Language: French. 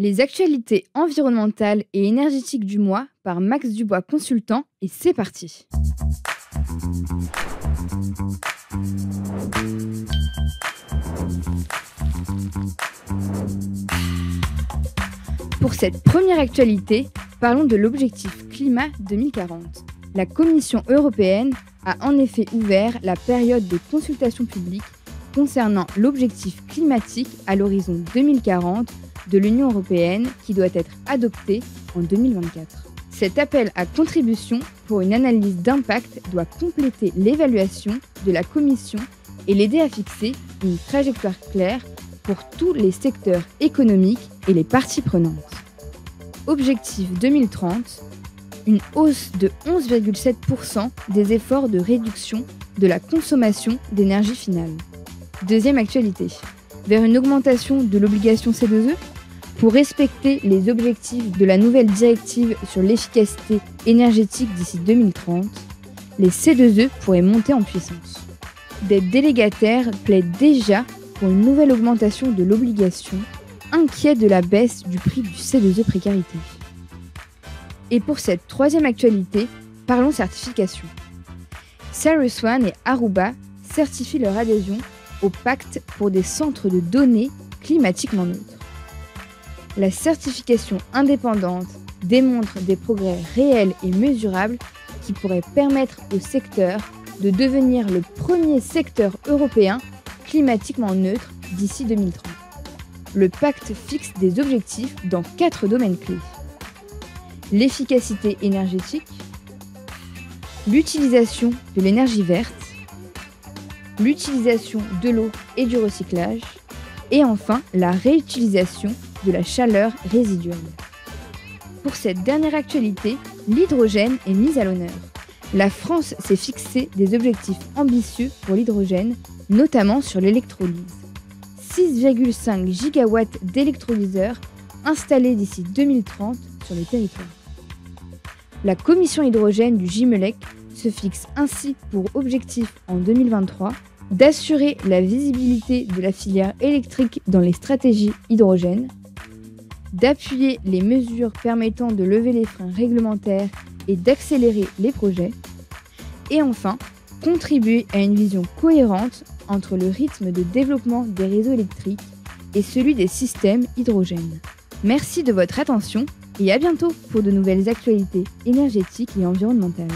Les actualités environnementales et énergétiques du mois par Max Dubois Consultant et c'est parti. Pour cette première actualité, parlons de l'objectif climat 2040. La Commission européenne a en effet ouvert la période de consultation publique concernant l'objectif climatique à l'horizon 2040 de l'Union européenne qui doit être adopté en 2024. Cet appel à contribution pour une analyse d'impact doit compléter l'évaluation de la Commission et l'aider à fixer une trajectoire claire pour tous les secteurs économiques et les parties prenantes. Objectif 2030, une hausse de 11,7% des efforts de réduction de la consommation d'énergie finale. Deuxième actualité, vers une augmentation de l'obligation C2E. Pour respecter les objectifs de la nouvelle directive sur l'efficacité énergétique d'ici 2030, les C2E pourraient monter en puissance. Des délégataires plaident déjà pour une nouvelle augmentation de l'obligation, inquiets de la baisse du prix du C2E précarité. Et pour cette troisième actualité, parlons certification. CyrusOne et Aruba certifient leur adhésion au pacte pour des centres de données climatiquement neutres. La certification indépendante démontre des progrès réels et mesurables qui pourraient permettre au secteur de devenir le premier secteur européen climatiquement neutre d'ici 2030. Le pacte fixe des objectifs dans 4 domaines clés. L'efficacité énergétique, l'utilisation de l'énergie verte, l'utilisation de l'eau et du recyclage, et enfin la réutilisation de la chaleur résiduelle. Pour cette dernière actualité, l'hydrogène est mis à l'honneur. La France s'est fixé des objectifs ambitieux pour l'hydrogène, notamment sur l'électrolyse. 6,5 gigawatts d'électrolyseurs installés d'ici 2030 sur le territoire. La commission hydrogène du Gimmelec se fixe ainsi pour objectif en 2023 d'assurer la visibilité de la filière électrique dans les stratégies hydrogène, d'appuyer les mesures permettant de lever les freins réglementaires et d'accélérer les projets, et enfin, contribuer à une vision cohérente entre le rythme de développement des réseaux électriques et celui des systèmes hydrogènes. Merci de votre attention et à bientôt pour de nouvelles actualités énergétiques et environnementales.